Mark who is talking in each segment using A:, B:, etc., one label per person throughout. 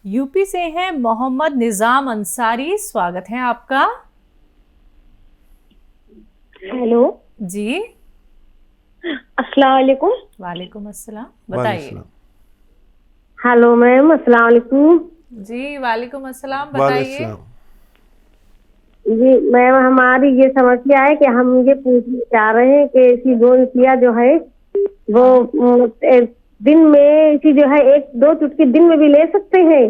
A: UP से हैं मोहम्मद निजाम अंसारी, स्वागत है आपका।
B: हेलो
A: जी,
B: अस्सलाम वालेकुम।
A: वालेकुम अस्सलाम, बताइए।
B: हेलो मैम, अस्सलाम वालेकुम।
A: जी वालेकुम अस्सलाम, बताइए।
C: वालेकुम।
B: जी मैम, हमारी ये समस्या है कि हम ये पूछना चाह रहे हैं कि इसी गोंदतिया जो है वो दिन में इसी जो है 1-2 चुटकी दिन में भी ले सकते हैं।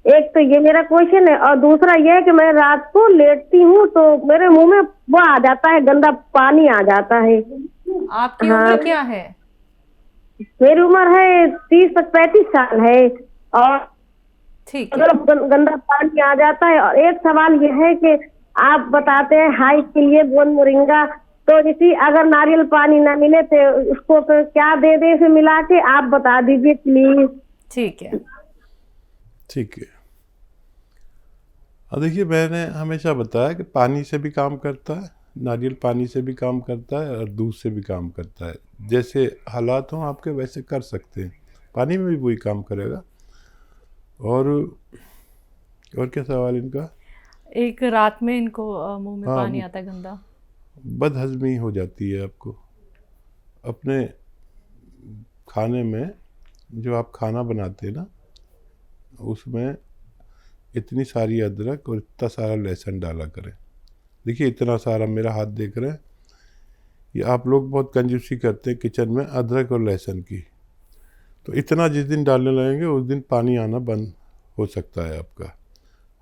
B: एक तो ये मेरा क्वेश्चन है, और दूसरा ये है कि मैं रात को लेटती हूँ तो मेरे मुंह में वो आ जाता है, गंदा पानी आ जाता है।
A: आपकी
B: हाँ,
A: उम्र क्या है?
B: मेरी उम्र है 30-35 साल है। और
A: ठीक है।
B: अगर गंदा पानी आ जाता है, और एक सवाल यह है कि आप बताते हैं हाइट के लिए गोंद मोरिंगा, तो इसी अगर नारियल पानी ना मिले तो उसको तो क्या दे दे इसे मिला के, आप बता दीजिए प्लीज।
A: ठीक है।
C: ठीक है। अब देखिए, मैंने हमेशा बताया कि पानी से भी काम करता है, नारियल पानी से भी काम करता है और दूध से भी काम करता है। जैसे हालात हों आपके वैसे कर सकते हैं, पानी में भी वही काम करेगा। और क्या सवाल इनका?
A: एक रात में इनको मुंह में
C: हाँ,
A: पानी आता है गंदा।
C: बदहजमी हो जाती है आपको। अपने खाने में जो आप खाना बनाते हैं ना, उसमें इतनी सारी अदरक और इतना सारा लहसुन डाला करें। देखिए, इतना सारा मेरा हाथ देख रहे हैं, ये आप लोग बहुत कंजूसी करते हैं किचन में अदरक और लहसुन की। तो इतना जिस दिन डालने लगेंगे उस दिन पानी आना बंद हो सकता है, आपका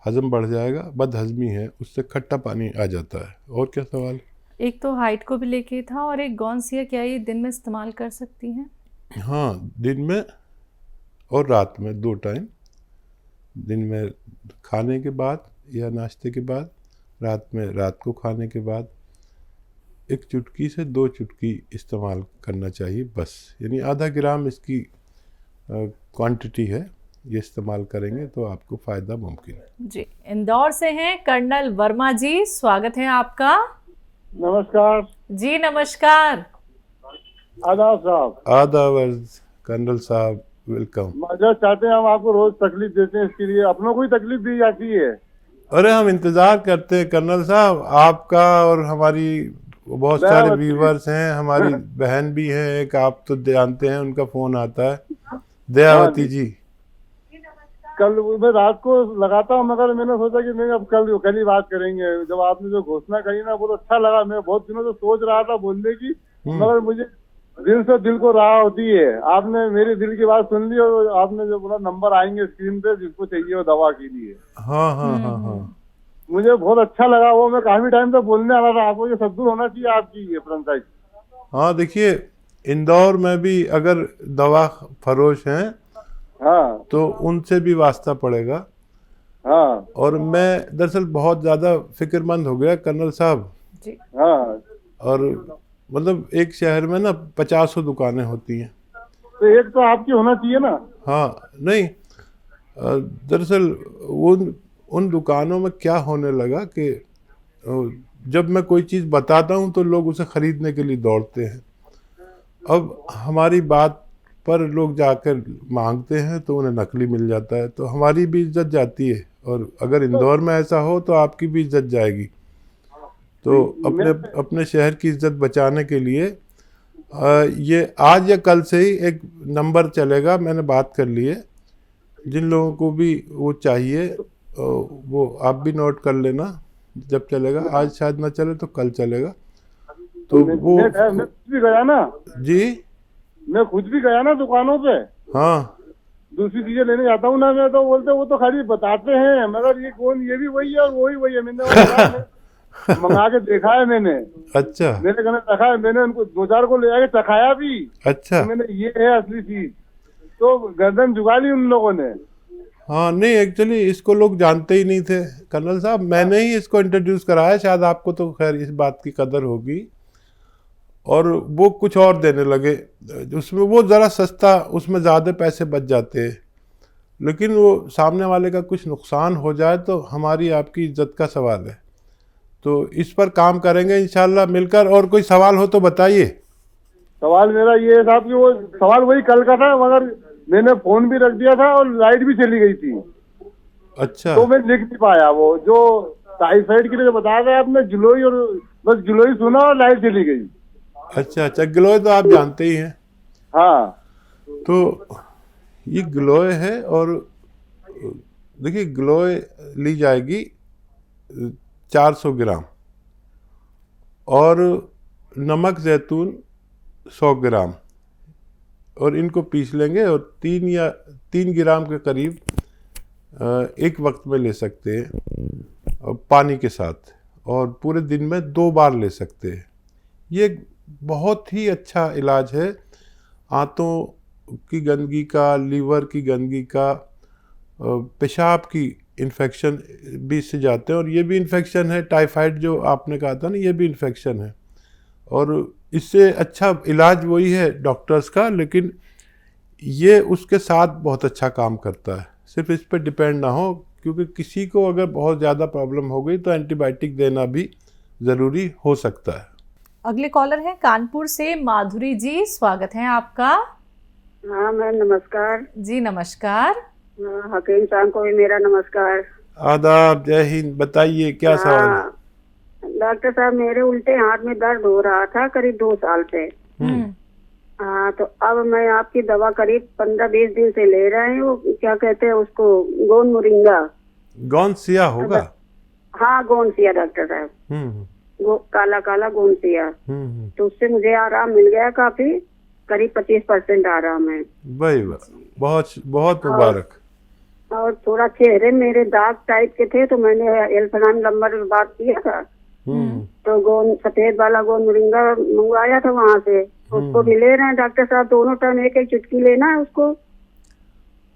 C: हजम बढ़ जाएगा। बदहजमी है, उससे खट्टा पानी आ जाता है। और क्या सवाल?
A: एक तो हाइट को भी लेके था, और एक गोंसिया, क्या ये दिन में इस्तेमाल कर सकती हैं?
C: हाँ, दिन में और रात में 2 टाइम। दिन में खाने के बाद या नाश्ते के बाद, रात में रात को खाने के बाद 1 चुटकी से 2 चुटकी इस्तेमाल करना चाहिए बस। यानी आधा ग्राम इसकी क्वांटिटी है, ये इस्तेमाल करेंगे तो आपको फ़ायदा मुमकिन है।
A: जी, इंदौर से हैं कर्नल वर्मा जी, स्वागत है आपका।
D: नमस्कार
A: जी नमस्कार।
D: आदाब साहब।
C: आदाब अर्ज़ कर्नल साहब, वेलकम।
D: मजा चाहते हैं हम आपको रोज तकलीफ देते हैं, इसके लिए अपनों को ही तकलीफ दी जाती है।
C: अरे हम इंतज़ार करते हैं कर्नल साहब आपका, और हमारी बहुत सारे व्यूवर्स हैं, हमारी बहन भी हैं एक, आप तो जानते हैं, उनका फ़ोन आता है, दयावती जी।
D: कल मैं रात को लगाता हूँ, मगर मैंने सोचा कि नहीं, अब कल ही बात करेंगे। जब आपने जो घोषणा करी ना, बहुत अच्छा लगा। मैं बहुत दिनों से सोच रहा था बोलने की, मगर मुझे दिल से दिल को राह होती है। आपने मेरे दिल की बात सुन ली, और आपने जो बोला नंबर आएंगे स्क्रीन पे जिसको चाहिए वो दवा के लिए।
C: हाँ हाँ हाँ हाँ,
D: मुझे बहुत अच्छा लगा वो। मैं काफी टाइम से बोलने आ रहा था आपको, ये सद्दूर होना चाहिए आपकी ये फ्रेंचाइज।
C: हाँ देखिए, इंदौर में भी अगर दवा फरोश हैं,
D: हाँ,
C: तो उनसे भी वास्ता पड़ेगा।
D: हाँ,
C: और मैं दरअसल बहुत ज़्यादा फिक्रमंद हो गया कर्नल साहब।
A: जी।
D: हाँ,
C: और मतलब एक शहर में ना 50 दुकानें होती हैं,
D: तो एक तो आपकी होना चाहिए ना।
C: हाँ नहीं, दरअसल उन दुकानों में क्या होने लगा कि जब मैं कोई चीज़ बताता हूँ तो लोग उसे ख़रीदने के लिए दौड़ते हैं। अब हमारी बात पर लोग जाकर मांगते हैं तो उन्हें नकली मिल जाता है, तो हमारी भी इज्जत जाती है। और अगर इंदौर में ऐसा हो तो आपकी भी इज्जत जाएगी। तो अपने शहर की इज्जत बचाने के लिए ये आज या कल से ही एक नंबर चलेगा, मैंने बात कर ली है। जिन लोगों को भी वो चाहिए वो आप भी नोट कर लेना, जब चलेगा। आज शायद ना चले तो कल चलेगा। तो वो
D: मैं खुद भी गया ना।
C: जी,
D: मैं खुद भी गया ना दुकानों पे।
C: हाँ,
D: दूसरी चीजें लेने जाता हूँ ना मैं, तो बोलते वो तो खाली बताते हैं, मगर ये कौन, ये भी वही है और वही वही है। मैंने मंगा के देखा है मैंने।
C: अच्छा,
D: मेरे घर रखा है, मैंने उनको 2-4 को ले आके चखाया भी।
C: अच्छा,
D: तो मैंने ये है असली चीज, तो गर्दन झुका ली उन लोगों ने।
C: हाँ नहीं, एक्चुअली इसको लोग जानते ही नहीं थे कर्नल साहब, मैंने ही इसको इंट्रोड्यूस कराया। शायद आपको तो खैर इस बात की कदर होगी। और वो कुछ और देने लगे, उसमें वो ज़रा सस्ता, उसमें ज़्यादा पैसे बच जाते हैं, लेकिन वो सामने वाले का कुछ नुकसान हो जाए तो हमारी आपकी इज्जत का सवाल है। तो इस पर काम करेंगे इंशाल्लाह मिलकर। और कोई सवाल हो तो बताइए।
D: सवाल मेरा ये है साहब कि वो सवाल वही कल का था, मगर मैंने फोन भी रख दिया था और लाइट भी चली गई थी।
C: अच्छा।
D: तो मैं लिख नहीं पाया। वो जो टाइफाइड के लिए जो बताया था आपने, गिलोय, और बस गिलोय सुना और लाइट चली गई।
C: अच्छा अच्छा, गिलोय तो आप जानते ही हैं।
D: हाँ।
C: तो ये गिलोय है, और देखिए गिलोय ली जाएगी 400 ग्राम, और नमक जैतून 100 ग्राम, और इनको पीस लेंगे, और 3 ग्राम के करीब एक वक्त में ले सकते हैं पानी के साथ, और पूरे दिन में 2 बार ले सकते हैं। ये बहुत ही अच्छा इलाज है आंतों की गंदगी का, लीवर की गंदगी का, पेशाब की इन्फेक्शन भी इससे जाते हैं, और ये भी इन्फेक्शन है, टाइफाइड जो आपने कहा था ना, ये भी इन्फेक्शन है, और इससे अच्छा इलाज वही है डॉक्टर्स का, लेकिन ये उसके साथ बहुत अच्छा काम करता है। सिर्फ इस पर डिपेंड ना हो, क्योंकि किसी को अगर बहुत ज़्यादा प्रॉब्लम हो गई तो एंटीबायोटिक देना भी ज़रूरी हो सकता है।
A: अगले कॉलर हैं कानपुर से माधुरी जी, स्वागत है आपका।
B: हाँ मैम, नमस्कार
A: जी नमस्कार।
B: हकीम साहब को भी मेरा नमस्कार।
C: आदाब, जय हिंद। बताइए क्या सवाल है?
B: डॉक्टर साहब, मेरे उल्टे हाथ में दर्द हो रहा था करीब 2 साल से। हाँ, तो अब मैं आपकी दवा करीब 15-20 दिन से ले रहे हैं। वो क्या कहते हैं उसको, गोंद मोरिंगा।
C: गौनसिया होगा?
B: हाँ, गोंसिया डॉक्टर साहब, वो काला काला गोंसिया। तो उससे मुझे आराम मिल गया काफी, करीब 25% आराम है।
C: भाई वाह, बहुत बहुत मुबारक।
B: और थोड़ा चेहरे मेरे दाग टाइप के थे, तो मैंने एल्फनान नंबर में बात किया था, तो गोंद सफेद वाला गोंद मोरिंगा मंगवाया था वहाँ से, उसको भी ले रहे हैं डॉक्टर साहब। दोनों टाइम 1-1 चुटकी लेना है उसको।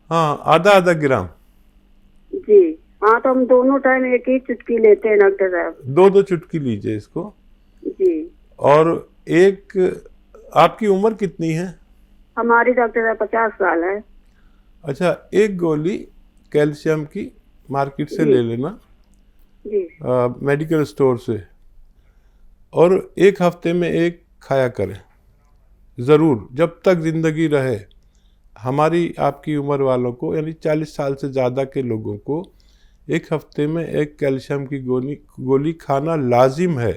C: हाँ, आधा ग्राम।
B: जी हाँ, तो हम दोनों टाइम 1 चुटकी लेते हैं डॉक्टर साहब।
C: 2 चुटकी लीजिए इसको।
B: जी।
C: और एक, आपकी उम्र कितनी है?
B: हमारी डॉक्टर साहब 50 साल है।
C: अच्छा, एक गोली कैल्शियम की मार्केट से ले लेना,
B: जी।
C: मेडिकल स्टोर से, और 1 हफ्ते में 1 खाया करें ज़रूर, जब तक ज़िंदगी रहे। हमारी आपकी उम्र वालों को, यानी 40 साल से ज़्यादा के लोगों को 1 हफ्ते में 1 कैल्शियम की गोली खाना लाजिम है,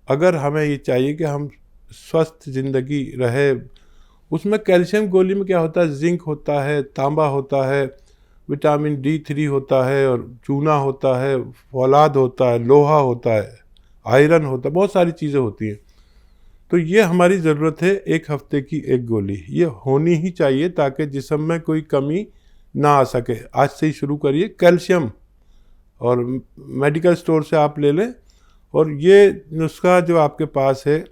C: अगर हमें ये चाहिए कि हम स्वस्थ ज़िंदगी रहे। उसमें कैल्शियम गोली में क्या होता है, जिंक होता है, तांबा होता है, विटामिन D3 होता है, और चूना होता है, फौलाद होता है, लोहा होता है, आयरन होता है, बहुत सारी चीज़ें होती हैं। तो ये हमारी ज़रूरत है 1 हफ्ते की 1 गोली, ये होनी ही चाहिए, ताकि जिस्म में कोई कमी ना आ सके। आज से ही शुरू करिए कैल्शियम, और मेडिकल स्टोर से आप ले लें। और ये नुस्खा जो आपके पास है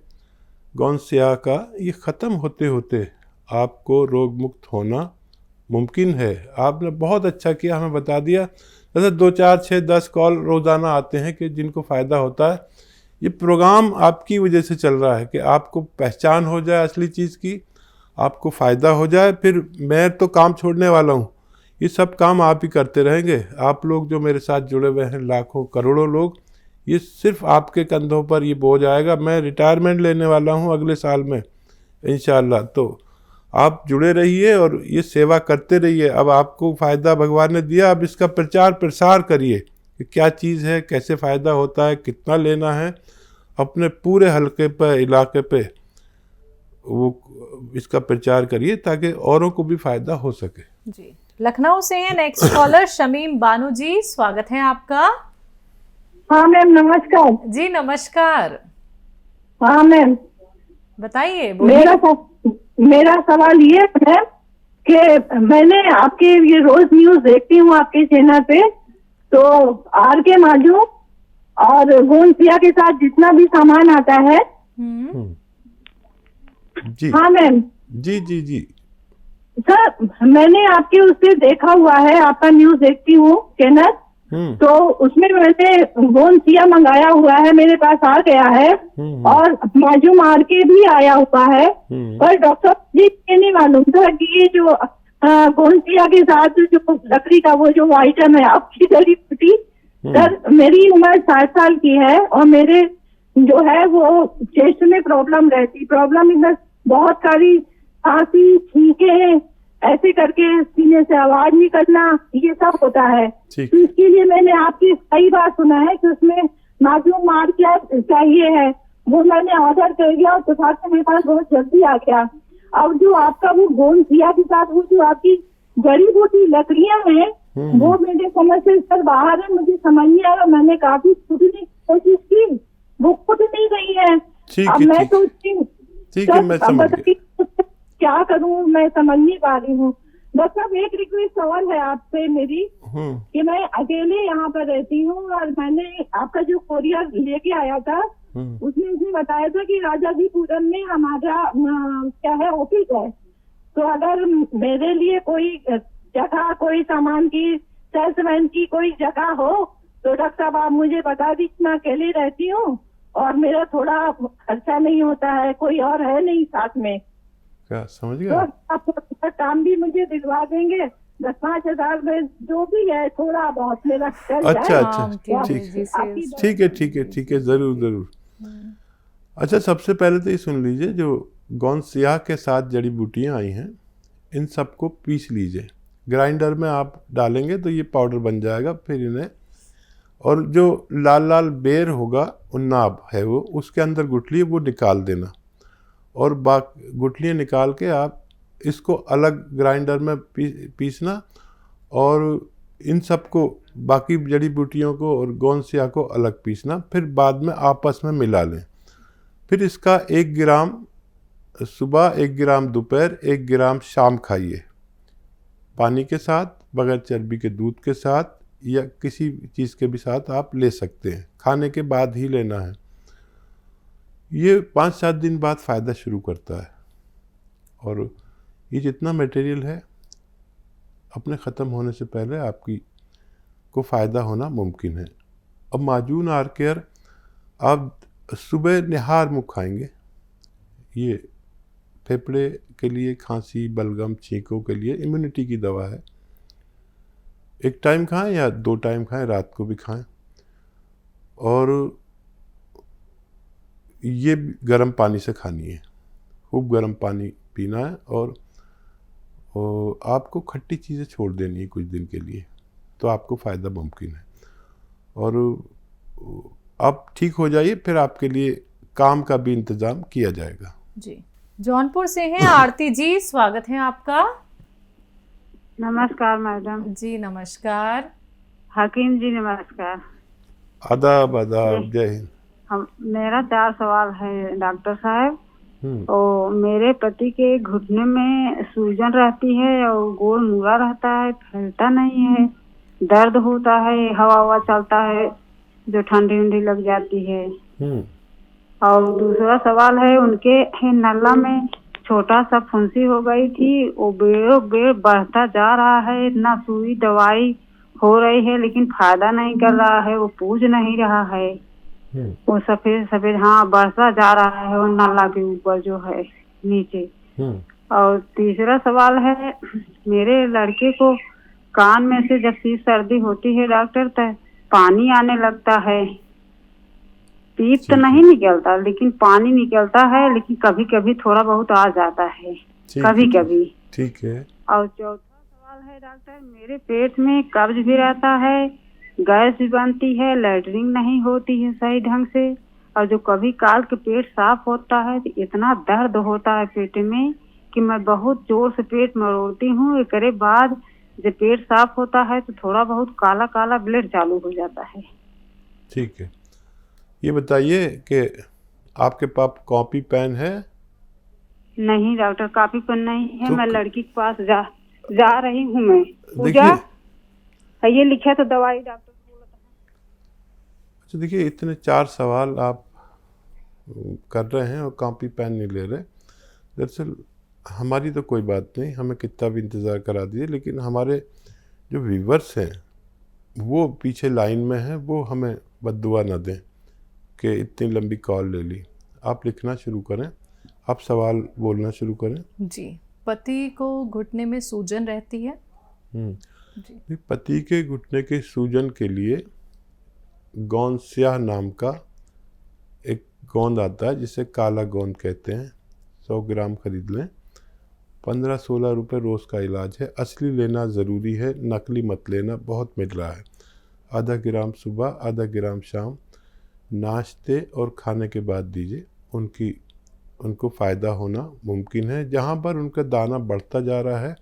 C: गौनसिया का, ये ख़त्म होते होते आपको रोग मुक्त होना मुमकिन है। आपने बहुत अच्छा किया, हमें बता दिया। जैसे 2, 4, 6, 10 कॉल रोज़ाना आते हैं कि जिनको फ़ायदा होता है। ये प्रोग्राम आपकी वजह से चल रहा है कि आपको पहचान हो जाए असली चीज़ की, आपको फ़ायदा हो जाए। फिर मैं तो काम छोड़ने वाला हूँ, ये सब काम आप ही करते रहेंगे। आप लोग जो मेरे साथ जुड़े हुए हैं, लाखों करोड़ों लोग, ये सिर्फ आपके कंधों पर ये बोझ आएगा। मैं रिटायरमेंट लेने वाला हूँ अगले साल में इंशाअल्लाह। तो आप जुड़े रहिए और ये सेवा करते रहिए। अब आपको फ़ायदा भगवान ने दिया, अब इसका प्रचार प्रसार करिए कि क्या चीज़ है, कैसे फ़ायदा होता है, कितना लेना है। अपने पूरे हलके पे, इलाके पे वो इसका प्रचार करिए, ताकि औरों को भी फ़ायदा हो सके।
A: जी, लखनऊ से हैं नेक्स्ट कॉलर शमीम बानू जी, स्वागत है आपका।
B: हाँ मैम, नमस्कार।
A: जी नमस्कार,
B: हाँ मैम,
A: बताइए, बोलिए।
B: मेरा सवाल ये है कि मैंने आपके ये रोज न्यूज देखती हूँ आपके चैनल पे, तो RK माजू और गोंसिया के साथ जितना भी सामान आता है।
C: जी
B: हाँ मैम।
C: जी जी जी
B: सर, मैंने आपके उससे देखा हुआ है, आपका न्यूज देखती हूँ चैनल, तो उसमें मैंने गोंसिया मंगाया हुआ है, मेरे पास आ गया है, और माजूम RK भी आया हुआ है। पर डॉक्टर जी ये नहीं मालूम था कि ये जो गोंसिया के साथ जो लकड़ी का वो जो आइटम है आपकी जड़ी बूटी, सर मेरी उम्र 60 साल की है, और मेरे जो है वो चेस्ट में प्रॉब्लम रहती, प्रॉब्लम इधर बहुत सारी खांसी, छींके,
E: ऐसे करके सीने से आवाज निकलना, ये सब होता है।
C: ठीक।
E: तो इसके लिए मैंने आपकी सही बात सुना है कि उसमें मासूम मार क्या चाहिए है, वो मैंने ऑर्डर कर दिया और प्रसाद से मेरे पास बहुत जल्दी आ गया। अब जो आपका वो गोंसिया के साथ वो जो आपकी जड़ी बूटी लकड़ियां हैं, वो मेरे समझ से सर बाहर है, मुझे समझ नहीं आ रहा। मैंने काफी कूटने की कोशिश की, वो कूट नहीं रही है।
C: ठीक
E: अब
C: है,
E: मैं
C: ठीक।
E: सोचती हूँ
C: ठीक है, मैं समझ गया।
E: क्या करूँ, मैं समझ नहीं पा रही हूँ। बस अब एक रिक्वेस्ट सवाल है आपसे मेरी कि मैं अकेले यहाँ पर रहती हूँ और मैंने आपका जो कोरियर लेके आया था उसमें उसने बताया था कि राजा जी पूरम में हमारा क्या है ऑफिस है। तो अगर मेरे लिए कोई जगह, कोई सामान की सेल्समैन की कोई जगह हो तो डॉक्टर साहब आप मुझे बता दीजिए। मैं अकेली रहती हूँ और मेरा थोड़ा खर्चा नहीं होता है, कोई और है नहीं साथ में।
C: क्या समझ गया?
E: तो आप काम भी मुझे दिलवा देंगे, 10-5 हजार में जो भी है थोड़ा बहुत मेरा चल जाए।
C: अच्छा,
A: हाँ,
C: ठीक है,
E: आपकी
C: ठीक है, ज़रूर ज़रूर। अच्छा, सबसे पहले तो ये सुन लीजिए, जो गोंसिया के साथ जड़ी बूटियाँ आई हैं, इन सबको पीस लीजिए। ग्राइंडर में आप डालेंगे तो ये पाउडर बन जाएगा। फिर इन्हें, और जो लाल लाल बेर होगा, नाब है वो, उसके अंदर गुठली वो निकाल देना, और गुठलियाँ निकाल के आप इसको अलग ग्राइंडर में पीसना, और इन सबको, बाकी जड़ी बूटियों को और गोंसिया को अलग पीसना। फिर बाद में आपस में मिला लें। फिर इसका 1 ग्राम सुबह, 1 ग्राम दोपहर, 1 ग्राम शाम खाइए, पानी के साथ, बगैर चर्बी के दूध के साथ, या किसी चीज़ के भी साथ आप ले सकते हैं। खाने के बाद ही लेना है। ये 5-7 दिन बाद फ़ायदा शुरू करता है, और ये जितना मटेरियल है अपने ख़त्म होने से पहले आपकी को फ़ायदा होना मुमकिन है। अब माजून आर केयर आप सुबह निहार मुँह खाएंगे। ये फेफड़े के लिए, खांसी, बलगम, छींकों के लिए इम्यूनिटी की दवा है। 1 टाइम खाएं या 2 टाइम खाएं, रात को भी खाएं। और ये गर्म पानी से खानी है, खूब गर्म पानी पीना है, और आपको खट्टी चीज़ें छोड़ देनी है कुछ दिन के लिए, तो आपको फ़ायदा मुमकिन है। और आप ठीक हो जाइए, फिर आपके लिए काम का भी इंतज़ाम किया जाएगा।
A: जी, जौनपुर से हैं आरती जी, स्वागत है आपका।
F: नमस्कार मैडम
A: जी नमस्कार।
F: हकीम जी नमस्कार।
C: आदाब आदाब, जय हिंद।
F: मेरा 4 सवाल है डॉक्टर साहब। और मेरे पति के घुटने में सूजन रहती है और गोड़ मुड़ा रहता है, फैलता नहीं है, दर्द होता है, हवा चलता है जो ठंडी उंडी लग जाती है। और दूसरा सवाल है, उनके नल्ला में छोटा सा फुंसी हो गई थी, वो बेड़ो बेड़ बढ़ता जा रहा है, इतना सुई दवाई हो रही है लेकिन फायदा नहीं कर रहा है, वो पूज नहीं रहा है, वो सफेद सफेद हाँ बढ़ता जा रहा है वो नल्ला के ऊपर जो है नीचे। और तीसरा सवाल है, मेरे लड़के को कान में से जब सर्दी होती है डॉक्टर तो पानी आने लगता है, पीप तो नहीं निकलता लेकिन पानी निकलता है, लेकिन कभी कभी थोड़ा बहुत आ जाता है, कभी कभी।
C: ठीक है।
F: और चौथा सवाल है डॉक्टर, मेरे पेट में कब्ज भी रहता है, गैस भी बनती है, लैट्रिन नहीं होती है सही ढंग से, और जो कभी काल के पेट साफ होता है तो इतना दर्द होता है पेट में कि मैं बहुत जोर से पेट मरोड़ती हूँ। एकरे बाद जब पेट साफ होता है तो थोड़ा बहुत काला काला ब्लड चालू हो जाता है।
C: ठीक है, ये बताइए कि आपके पास कॉपी पेन है?
F: नहीं डॉक्टर, कॉपी पेन नहीं है। तो मैं लड़की के पास जा रही हूँ मैं पूजा, ये लिखा तो दवाई डॉक्टर बोला था।
C: अच्छा देखिए, इतने 4 सवाल आप कर रहे हैं और कॉपी पेन नहीं ले रहे। दरअसल हमारी तो कोई बात नहीं, हमें कितना भी इंतज़ार करा दीजिए, लेकिन हमारे जो व्यूवर्स हैं वो पीछे लाइन में हैं, वो हमें बद्दुआ ना दें कि इतनी लंबी कॉल ले ली। आप लिखना शुरू करें, आप सवाल बोलना शुरू करें।
A: जी, पति को घुटने में सूजन रहती है।
C: जी, पति के घुटने के सूजन के लिए गोंसिया नाम का एक गोंद आता है जिसे काला गोंद कहते हैं, 100 ग्राम खरीद लें, 15-16 रुपये रोज़ का इलाज है। असली लेना ज़रूरी है, नकली मत लेना, बहुत मिल रहा है। आधा ग्राम सुबह, आधा ग्राम शाम, नाश्ते और खाने के बाद दीजिए। उनको फ़ायदा होना मुमकिन है। जहाँ पर उनका दाना बढ़ता जा रहा है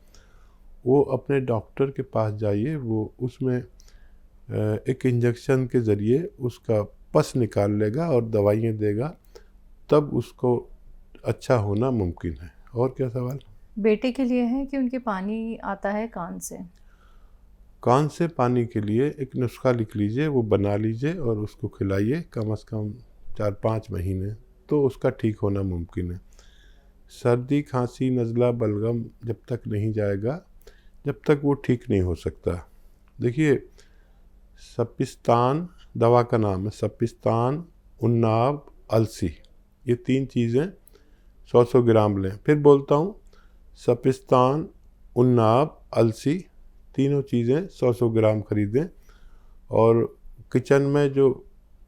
C: वो अपने डॉक्टर के पास जाइए, वो उसमें एक इंजेक्शन के ज़रिए उसका पस निकाल लेगा और दवाइयाँ देगा, तब उसको अच्छा होना मुमकिन है। और क्या सवाल?
A: बेटे के लिए है कि उनके पानी आता है कान से।
C: कान से पानी के लिए एक नुस्खा लिख लीजिए, वो बना लीजिए और उसको खिलाइए कम से कम 4-5 महीने, तो उसका ठीक होना मुमकिन है। सर्दी, खांसी, नज़ला, बलगम जब तक नहीं जाएगा, जब तक वो ठीक नहीं हो सकता। देखिए, सपिस्तान दवा का नाम है, सपिस्तान, उन्नाब, अलसी, ये 3 चीज़ें 100-100 ग्राम लें। फिर बोलता हूँ, सपिस्तान, उन्नाब, अलसी, तीनों चीज़ें 100-100 ग्राम खरीदें। और किचन में जो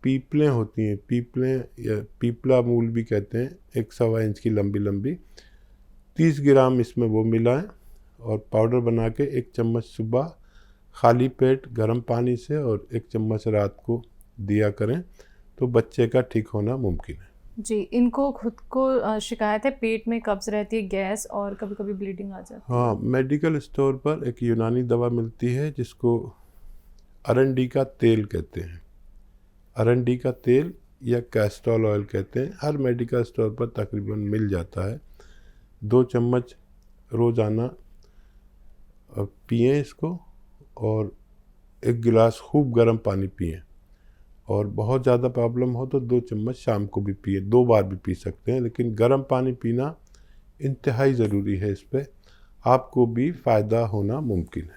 C: पीपलें होती हैं, पीपलें या पीपला मूल भी कहते हैं, 1 सवा इंच की लंबी लंबी, 30 ग्राम इसमें वो मिलाएं और पाउडर बना के 1 चम्मच सुबह खाली पेट गर्म पानी से और 1 चम्मच रात को दिया करें, तो बच्चे का ठीक होना मुमकिन है।
A: जी, इनको खुद को शिकायत है, पेट में कब्ज़ रहती है, गैस और कभी कभी ब्लीडिंग आ जाती है।
C: हाँ, मेडिकल स्टोर पर एक यूनानी दवा मिलती है जिसको अरंडी का तेल कहते हैं। अरंडी का तेल या कैस्ट्रॉल ऑयल कहते हैं, हर मेडिकल स्टोर पर तकरीबन मिल जाता है। 2 चम्मच रोज़ाना पिएं इसको, और 1 गिलास खूब गर्म पानी पिएं। और बहुत ज़्यादा प्रॉब्लम हो तो 2 चम्मच शाम को भी पिए, 2 बार भी पी सकते हैं, लेकिन गर्म पानी पीना इंतहाई ज़रूरी है। इस पर आपको भी फ़ायदा होना मुमकिन है।